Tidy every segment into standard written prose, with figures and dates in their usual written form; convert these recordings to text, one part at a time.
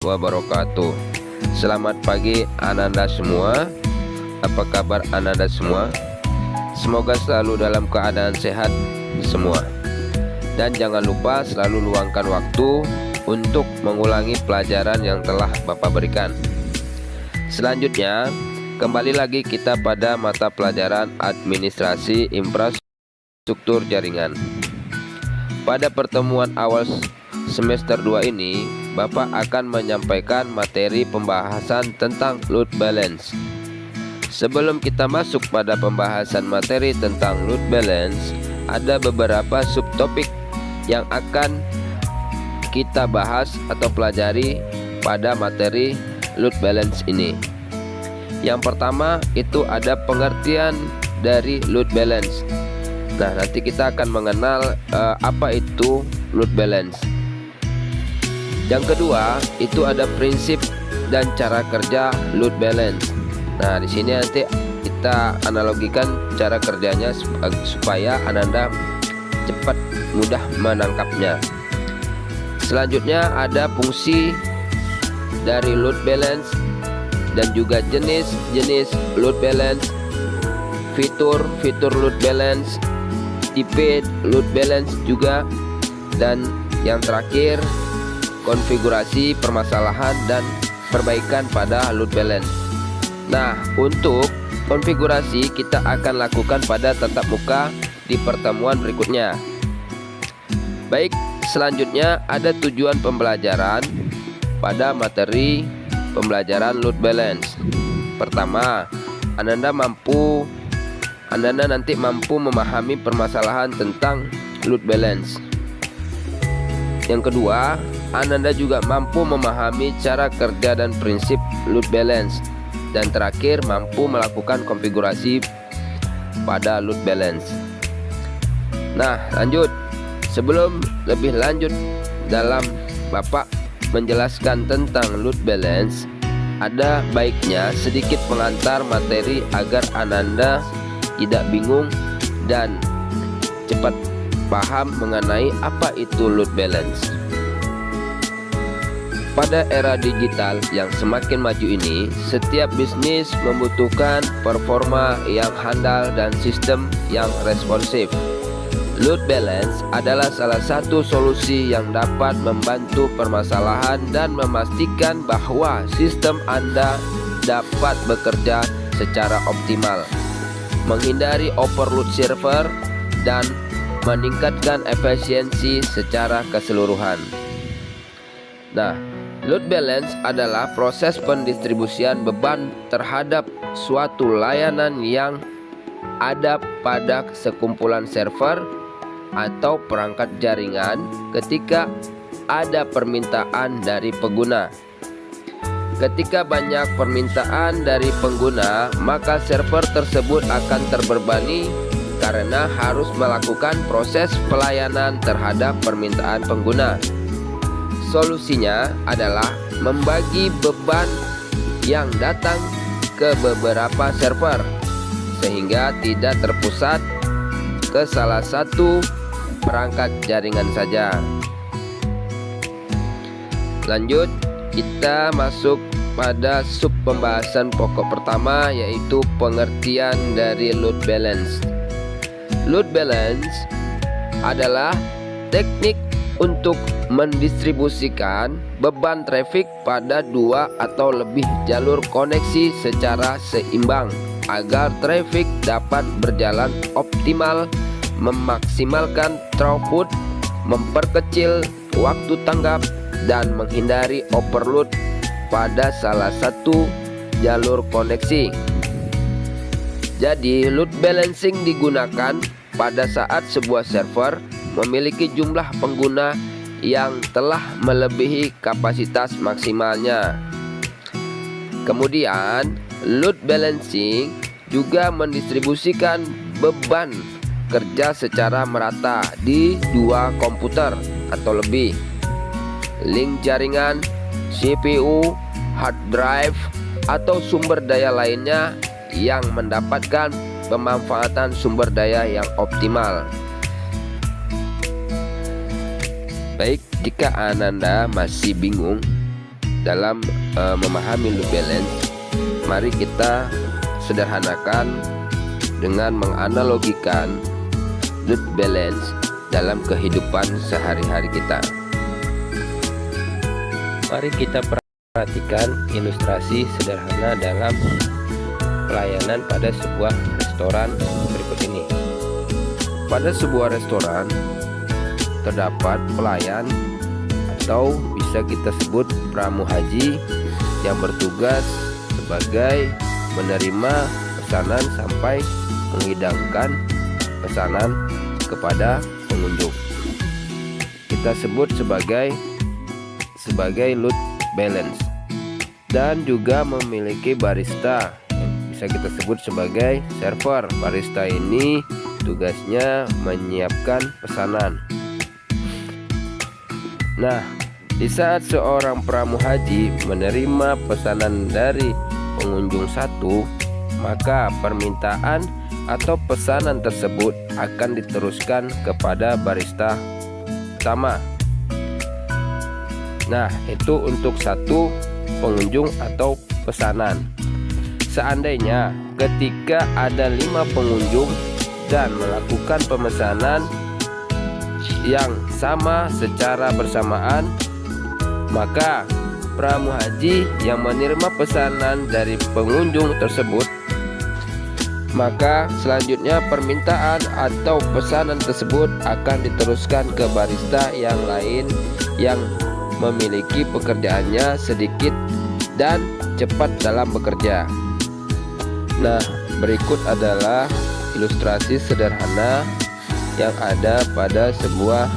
wabarakatuh. Selamat pagi Ananda semua. Apa kabar Ananda semua? Semoga selalu dalam keadaan sehat semua. Dan jangan lupa selalu luangkan waktu untuk mengulangi pelajaran yang telah Bapak berikan. Selanjutnya, kembali lagi kita pada mata pelajaran administrasi infrastruktur jaringan. Pada pertemuan awal semester 2 ini, Bapak akan menyampaikan materi pembahasan tentang load balance. Sebelum kita masuk pada pembahasan materi tentang load balance, ada beberapa subtopik yang akan kita bahas atau pelajari pada materi load balance ini. Yang pertama itu ada pengertian dari load balance. Nah, nanti kita akan mengenal apa itu load balance. Yang kedua itu ada prinsip dan cara kerja load balance. Nah, di sini nanti kita analogikan cara kerjanya supaya Ananda cepat mudah menangkapnya. Selanjutnya ada fungsi dari load balance dan juga jenis-jenis load balance, fitur load balance, tipe load balance juga, dan yang terakhir konfigurasi, permasalahan, dan perbaikan pada load balance. Nah, untuk konfigurasi kita akan lakukan pada tatap muka di pertemuan berikutnya. Baik, selanjutnya ada tujuan pembelajaran pada materi pembelajaran load balance. Pertama, Ananda nanti mampu memahami permasalahan tentang load balance. Yang kedua, Ananda juga mampu memahami cara kerja dan prinsip load balance. Dan terakhir, mampu melakukan konfigurasi pada load balance. Nah, lanjut. Sebelum lebih lanjut dalam Bapak menjelaskan tentang load balance, ada baiknya sedikit pengantar materi agar Ananda tidak bingung dan cepat paham mengenai apa itu load balance. Pada era digital yang semakin maju ini, setiap bisnis membutuhkan performa yang handal dan sistem yang responsif. Load balance adalah salah satu solusi yang dapat membantu permasalahan dan memastikan bahwa sistem Anda dapat bekerja secara optimal, menghindari overload server, dan meningkatkan efisiensi secara keseluruhan. Nah, load balance adalah proses pendistribusian beban terhadap suatu layanan yang ada pada sekumpulan server atau perangkat jaringan ketika ada permintaan dari pengguna. Ketika banyak permintaan dari pengguna, maka server tersebut akan terbebani karena harus melakukan proses pelayanan terhadap permintaan pengguna. Solusinya adalah membagi beban yang datang ke beberapa server sehingga tidak terpusat ke salah satu perangkat jaringan saja. Lanjut, kita masuk pada sub pembahasan pokok pertama, yaitu pengertian dari load balance. Load balance adalah teknik untuk mendistribusikan beban trafik pada dua atau lebih jalur koneksi secara seimbang agar trafik dapat berjalan optimal, memaksimalkan throughput, memperkecil waktu tanggap, dan menghindari overload pada salah satu jalur koneksi. Jadi, load balancing digunakan pada saat sebuah server memiliki jumlah pengguna yang telah melebihi kapasitas maksimalnya. Kemudian, load balancing juga mendistribusikan beban kerja secara merata di dua komputer atau lebih, link jaringan, CPU, hard drive, atau sumber daya lainnya yang mendapatkan pemanfaatan sumber daya yang optimal. Baik, jika Ananda masih bingung dalam memahami load balance, mari kita sederhanakan dengan menganalogikan load balance dalam kehidupan sehari-hari kita. Mari kita perhatikan ilustrasi sederhana dalam pelayanan pada sebuah restoran berikut ini. Pada sebuah restoran terdapat pelayan atau bisa kita sebut pramu haji yang bertugas sebagai menerima pesanan sampai menghidangkan pesanan kepada pengunjung. Kita sebut sebagai load balance, dan juga memiliki barista yang bisa kita sebut sebagai server. Barista ini tugasnya menyiapkan pesanan. Nah, di saat seorang pramu haji menerima pesanan dari pengunjung satu, maka permintaan atau pesanan tersebut akan diteruskan kepada barista utama. Nah, itu untuk satu pengunjung atau pesanan. Seandainya ketika ada 5 pengunjung dan melakukan pemesanan yang sama secara bersamaan, maka pramu haji yang menerima pesanan dari pengunjung tersebut, maka selanjutnya permintaan atau pesanan tersebut akan diteruskan ke barista yang lain yang memiliki pekerjaannya sedikit dan cepat dalam bekerja. Nah, berikut adalah ilustrasi sederhana yang ada pada sebuah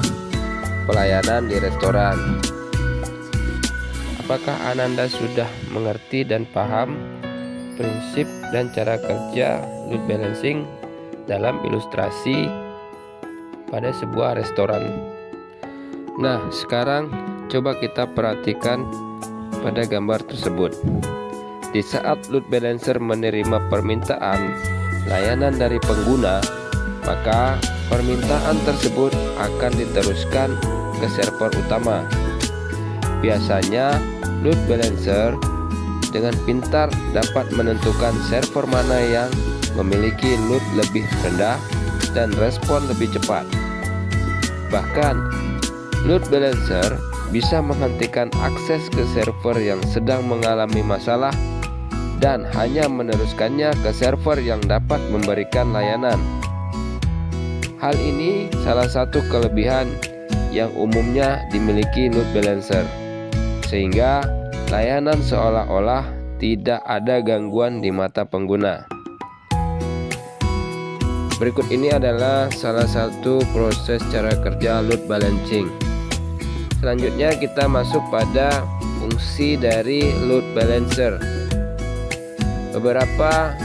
pelayanan di restoran. Apakah Ananda sudah mengerti dan paham prinsip dan cara kerja load balancing dalam ilustrasi pada sebuah restoran? Nah, sekarang coba kita perhatikan pada gambar tersebut. Di saat load balancer menerima permintaan layanan dari pengguna, maka permintaan tersebut akan diteruskan ke server utama. Biasanya load balancer dengan pintar dapat menentukan server mana yang memiliki load lebih rendah dan respon lebih cepat. Bahkan load balancer bisa menghentikan akses ke server yang sedang mengalami masalah dan hanya meneruskannya ke server yang dapat memberikan layanan. Hal ini salah satu kelebihan yang umumnya dimiliki load balancer, sehingga layanan seolah-olah tidak ada gangguan di mata pengguna. Berikut ini adalah salah satu proses cara kerja load balancing. Selanjutnya kita masuk pada fungsi dari load balancer. Beberapa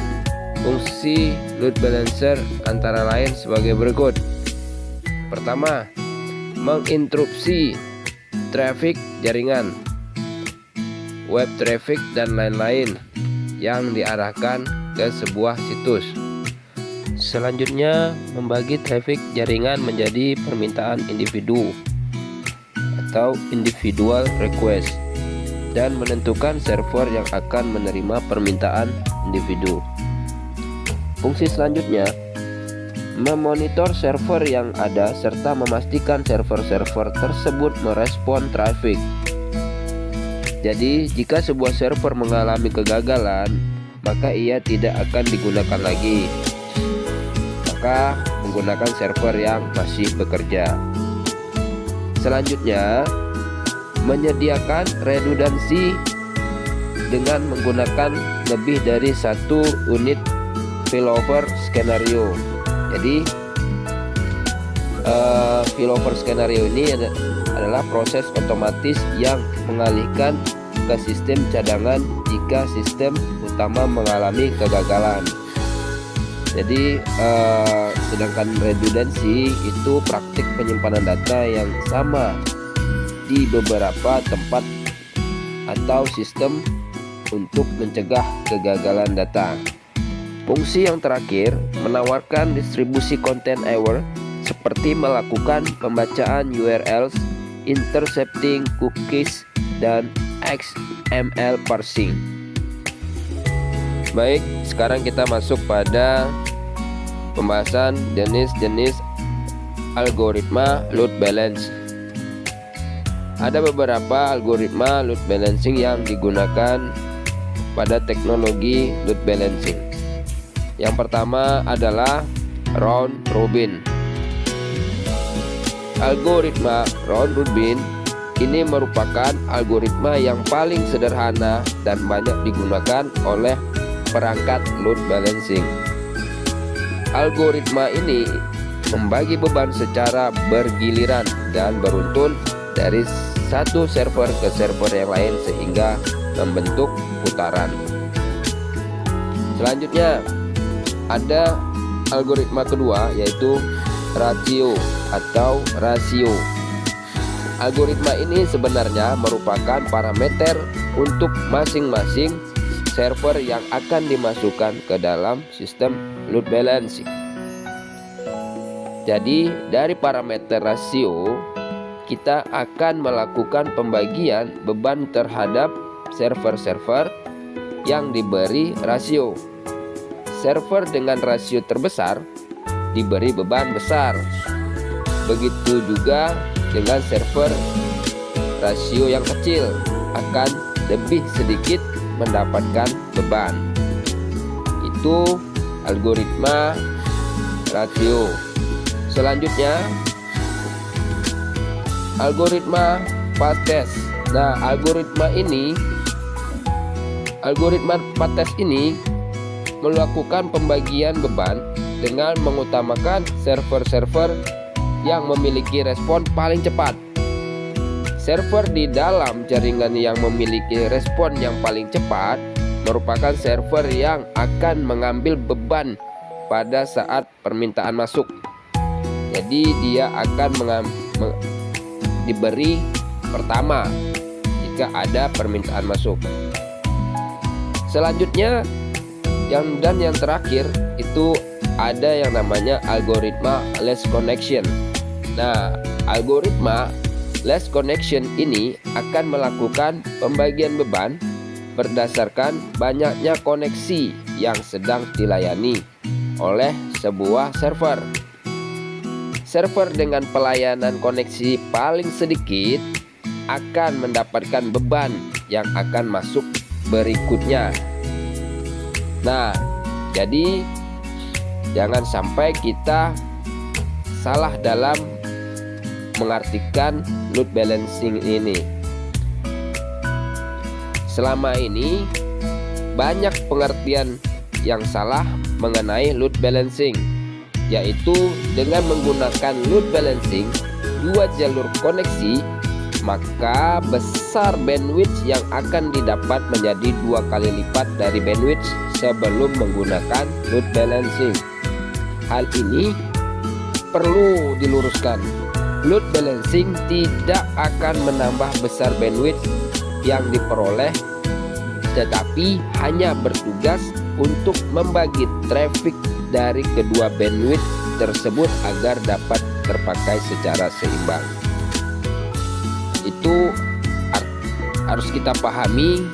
fungsi load balancer antara lain sebagai berikut. Pertama, menginterupsi traffic jaringan, web traffic dan lain-lain yang diarahkan ke sebuah situs. Selanjutnya, membagi traffic jaringan menjadi permintaan individu atau individual request dan menentukan server yang akan menerima permintaan individu. Fungsi selanjutnya, memonitor server yang ada serta memastikan server-server tersebut merespon traffic. Jadi, jika sebuah server mengalami kegagalan, maka ia tidak akan digunakan lagi. Maka menggunakan server yang masih bekerja. Selanjutnya, menyediakan redundansi dengan menggunakan lebih dari satu unit failover skenario. Jadi failover skenario ini adalah proses otomatis yang mengalihkan ke sistem cadangan jika sistem utama mengalami kegagalan. Jadi sedangkan redundansi itu praktik penyimpanan data yang sama di beberapa tempat atau sistem untuk mencegah kegagalan data. Fungsi yang terakhir menawarkan distribusi konten aware seperti melakukan pembacaan URLs, intercepting cookies, dan XML parsing. Baik, sekarang kita masuk pada pembahasan jenis-jenis algoritma load balance. Ada beberapa algoritma load balancing yang digunakan pada teknologi load balancing. Yang pertama adalah round robin. Algoritma round robin ini merupakan algoritma yang paling sederhana dan banyak digunakan oleh perangkat load balancing. Algoritma ini membagi beban secara bergiliran dan beruntun dari satu server ke server yang lain sehingga membentuk putaran. Selanjutnya ada algoritma kedua, yaitu rasio atau rasio. Algoritma ini sebenarnya merupakan parameter untuk masing-masing server yang akan dimasukkan ke dalam sistem load balancing. Jadi dari parameter rasio kita akan melakukan pembagian beban terhadap server-server yang diberi rasio. Server dengan rasio terbesar diberi beban besar. Begitu juga dengan server rasio yang kecil akan lebih sedikit mendapatkan beban. Itu algoritma rasio. Selanjutnya algoritma path-test. Nah, algoritma path-test ini melakukan pembagian beban dengan mengutamakan server-server yang memiliki respon paling cepat. Server di dalam jaringan yang memiliki respon yang paling cepat merupakan server yang akan mengambil beban pada saat permintaan masuk. Jadi dia akan diberi pertama jika ada permintaan masuk. Selanjutnya yang terakhir itu ada yang namanya algoritma less connection. Nah, algoritma less connection ini akan melakukan pembagian beban berdasarkan banyaknya koneksi yang sedang dilayani oleh sebuah server. Server dengan pelayanan koneksi paling sedikit akan mendapatkan beban yang akan masuk berikutnya. Nah, jadi jangan sampai kita salah dalam mengartikan load balancing ini. Selama ini banyak pengertian yang salah mengenai load balancing, yaitu dengan menggunakan load balancing dua jalur koneksi, maka besar bandwidth yang akan didapat menjadi 2 kali lipat dari bandwidth sebelum menggunakan load balancing. Hal ini perlu diluruskan. Load balancing tidak akan menambah besar bandwidth yang diperoleh, tetapi hanya bertugas untuk membagi traffic dari kedua bandwidth tersebut agar dapat terpakai secara seimbang. Itu harus kita pahami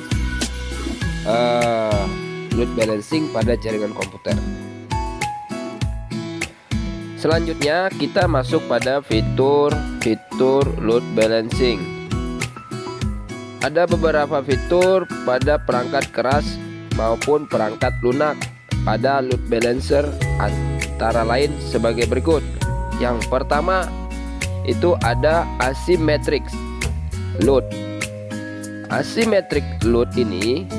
load balancing pada jaringan komputer. Selanjutnya kita masuk pada fitur load balancing. Ada beberapa fitur pada perangkat keras maupun perangkat lunak pada load balancer, antara lain sebagai berikut. Yang pertama itu ada asymmetric load. Asymmetric load ini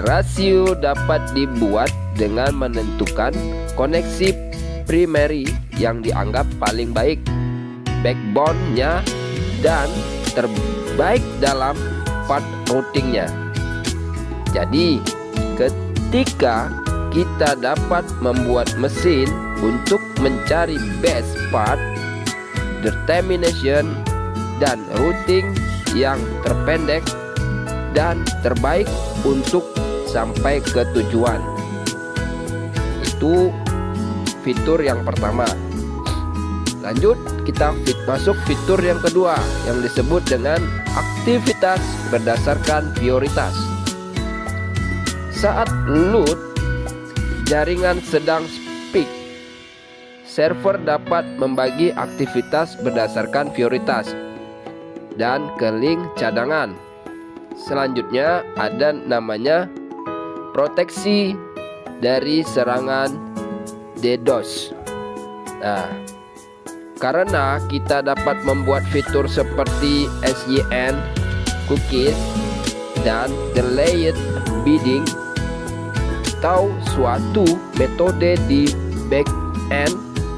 rasio dapat dibuat dengan menentukan koneksi primary yang dianggap paling baik, backbone-nya, dan terbaik dalam path routing-nya. Jadi ketika kita dapat membuat mesin untuk mencari best path, determination, dan routing yang terpendek dan terbaik untuk sampai ke tujuan. Itu fitur yang pertama. Lanjut, kita masuk fitur yang kedua yang disebut dengan aktivitas berdasarkan prioritas. Saat load jaringan sedang peak, server dapat membagi aktivitas berdasarkan prioritas dan ke link cadangan. Selanjutnya ada namanya proteksi dari serangan DDoS. Nah, karena kita dapat membuat fitur seperti SYN, cookies, dan delayed bidding atau suatu metode di back-end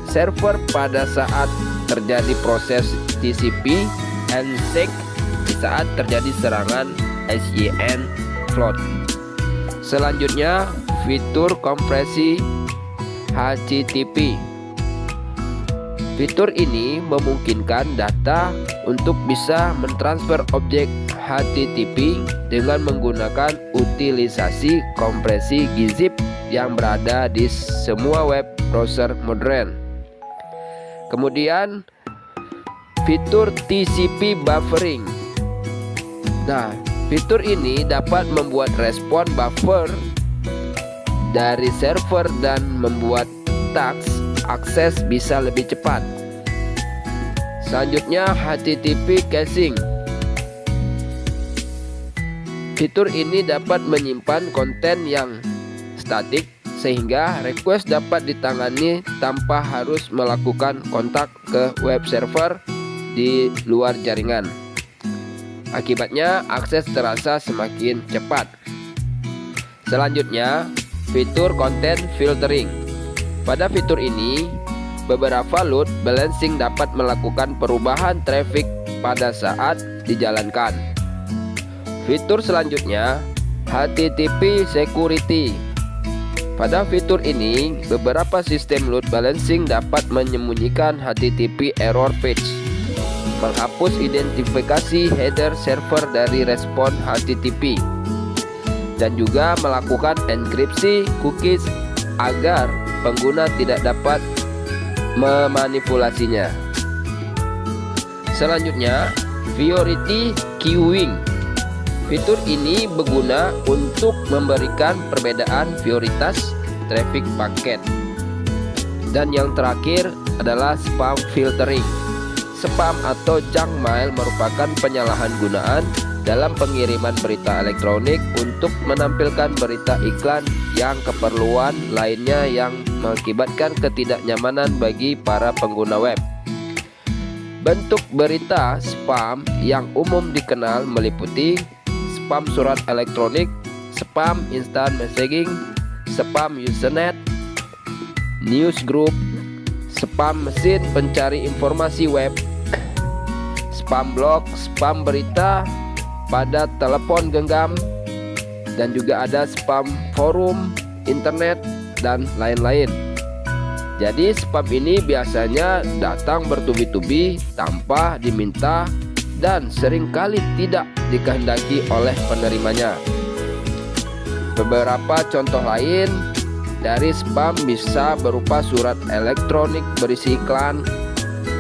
server pada saat terjadi proses TCP and SYN di saat terjadi serangan SYN flood. Selanjutnya, fitur kompresi HTTP. Fitur ini memungkinkan data untuk bisa mentransfer objek HTTP dengan menggunakan utilisasi kompresi gzip yang berada di semua web browser modern. Kemudian fitur TCP buffering. Nah, fitur ini dapat membuat respon buffer dari server dan membuat task akses bisa lebih cepat. Selanjutnya, HTTP caching. Fitur ini dapat menyimpan konten yang statik sehingga request dapat ditangani tanpa harus melakukan kontak ke web server di luar jaringan. Akibatnya, akses terasa semakin cepat. Selanjutnya, fitur content filtering. Pada fitur ini, beberapa load balancing dapat melakukan perubahan traffic pada saat dijalankan. Fitur selanjutnya, HTTP security. Pada fitur ini, beberapa sistem load balancing dapat menyembunyikan HTTP error page, menghapus identifikasi header server dari respon HTTP, dan juga melakukan enkripsi cookies agar pengguna tidak dapat memanipulasinya. Selanjutnya, priority queuing. Fitur ini berguna untuk memberikan perbedaan prioritas traffic paket. Dan yang terakhir adalah spam filtering. Spam atau junk mail merupakan penyalahgunaan dalam pengiriman berita elektronik untuk menampilkan berita iklan yang keperluan lainnya yang mengakibatkan ketidaknyamanan bagi para pengguna web. Bentuk berita spam yang umum dikenal meliputi spam surat elektronik, spam instant messaging, spam usernet, newsgroup, spam mesin pencari informasi web, spam blog, spam berita pada telepon genggam, dan juga ada spam forum, internet, dan lain-lain. Jadi spam ini biasanya datang bertubi-tubi tanpa diminta dan seringkali tidak dikehendaki oleh penerimanya. Beberapa contoh lain dari spam bisa berupa surat elektronik berisi iklan,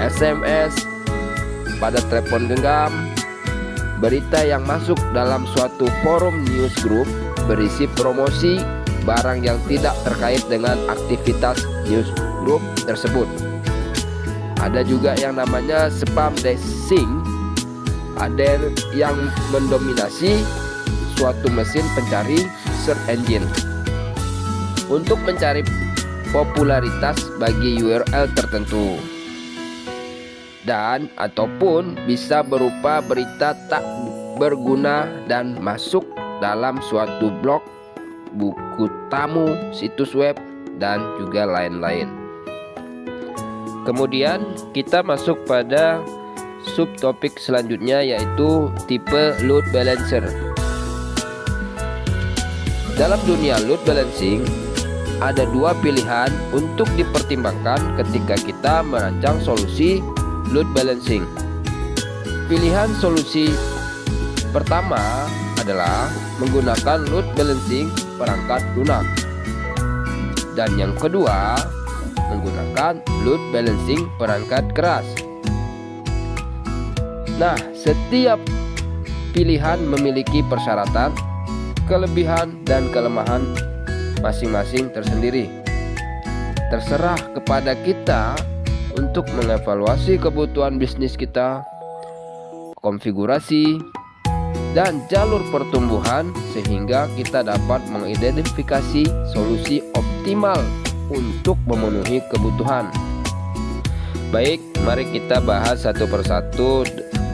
SMS pada telepon genggam, berita yang masuk dalam suatu forum newsgroup berisi promosi barang yang tidak terkait dengan aktivitas newsgroup tersebut. Ada juga yang namanya spam dashing, ada yang mendominasi suatu mesin pencari search engine untuk mencari popularitas bagi URL tertentu, dan ataupun bisa berupa berita tak berguna dan masuk dalam suatu blog, buku tamu, situs web, dan juga lain-lain. Kemudian kita masuk pada subtopik selanjutnya, yaitu tipe load balancer. Dalam dunia load balancing, ada dua pilihan untuk dipertimbangkan ketika kita merancang solusi load balancing. Pilihan solusi pertama adalah menggunakan load balancing perangkat lunak, dan yang kedua menggunakan load balancing perangkat keras. Nah, setiap pilihan memiliki persyaratan, kelebihan dan kelemahan masing-masing tersendiri. Terserah kepada kita untuk mengevaluasi kebutuhan bisnis kita, konfigurasi, dan jalur pertumbuhan sehingga kita dapat mengidentifikasi solusi optimal untuk memenuhi kebutuhan. Baik, mari kita bahas satu persatu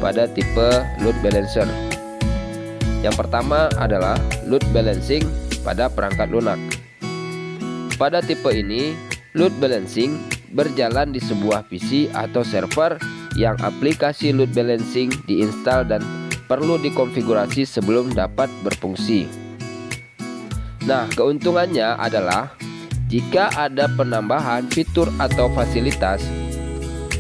pada tipe load balancer. Yang pertama adalah load balancing pada perangkat lunak. Pada tipe ini, load balancing berjalan di sebuah PC atau server yang aplikasi load balancing diinstal dan perlu dikonfigurasi sebelum dapat berfungsi. Nah, keuntungannya adalah jika ada penambahan fitur atau fasilitas,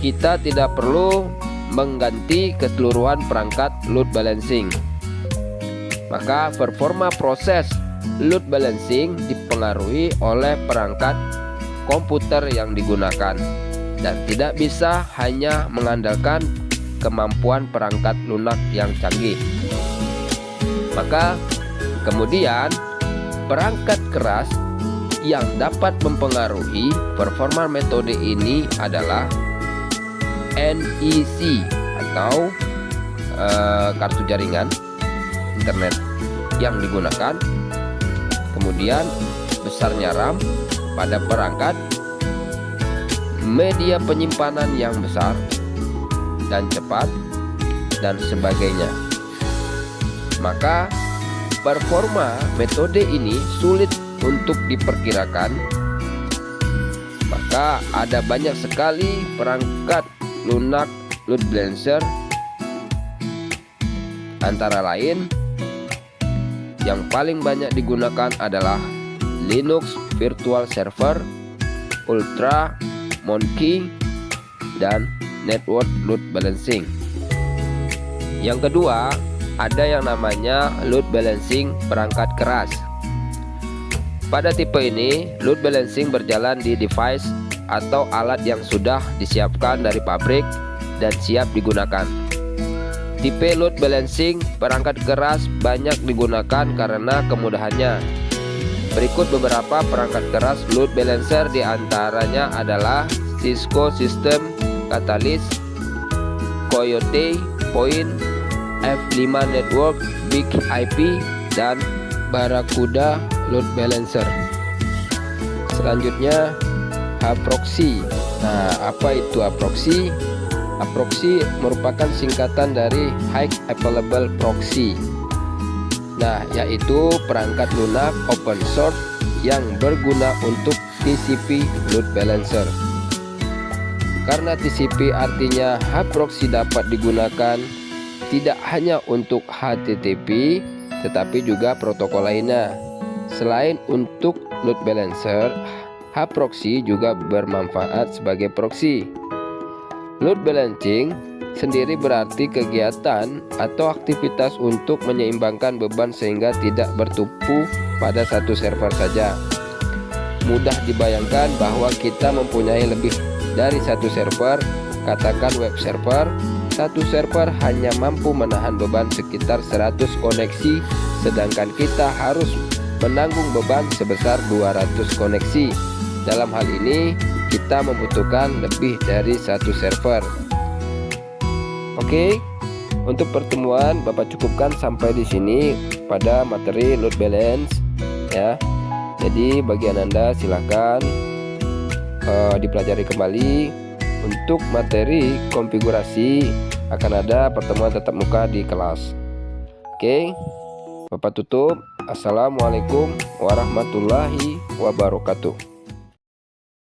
kita tidak perlu mengganti keseluruhan perangkat load balancing. Maka performa proses load balancing dipengaruhi oleh perangkat komputer yang digunakan dan tidak bisa hanya mengandalkan kemampuan perangkat lunak yang canggih. Maka kemudian perangkat keras yang dapat mempengaruhi performa metode ini adalah NEC atau kartu jaringan internet yang digunakan, kemudian besarnya RAM pada perangkat, media penyimpanan yang besar dan cepat, dan sebagainya. Maka performa metode ini sulit untuk diperkirakan. Maka ada banyak sekali perangkat lunak load balancer, antara lain yang paling banyak digunakan adalah Linux Virtual Server, Ultra, Monkey, dan Network Load Balancing. Yang kedua, ada yang namanya load balancing perangkat keras. Pada tipe ini, load balancing berjalan di device atau alat yang sudah disiapkan dari pabrik dan siap digunakan. Tipe load balancing perangkat keras banyak digunakan karena kemudahannya. Berikut beberapa perangkat keras load balancer, diantaranya adalah Cisco System, Catalyst, Coyote, Point, F5 Network, Big IP, dan Barracuda Load Balancer. Selanjutnya Aproxy. Nah, apa itu Aproxy? Aproxy merupakan singkatan dari High Available Proxy. Nah, yaitu perangkat lunak open source yang berguna untuk TCP load balancer. Karena TCP artinya Aproxy dapat digunakan tidak hanya untuk HTTP tetapi juga protokol lainnya. Selain untuk load balancer, Aproxy juga bermanfaat sebagai proxy. Load balancing sendiri berarti kegiatan atau aktivitas untuk menyeimbangkan beban sehingga tidak bertumpu pada satu server saja. Mudah dibayangkan bahwa kita mempunyai lebih dari satu server, katakan web server. Satu server hanya mampu menahan beban sekitar 100 koneksi, sedangkan kita harus menanggung beban sebesar 200 koneksi. Dalam hal ini kita membutuhkan lebih dari satu server. Oke, untuk pertemuan Bapak cukupkan sampai di sini pada materi load balance ya. Jadi bagi Anda silahkan dipelajari kembali. Untuk materi konfigurasi akan ada pertemuan tatap muka di kelas. Oke, Bapak tutup. Assalamualaikum warahmatullahi wabarakatuh.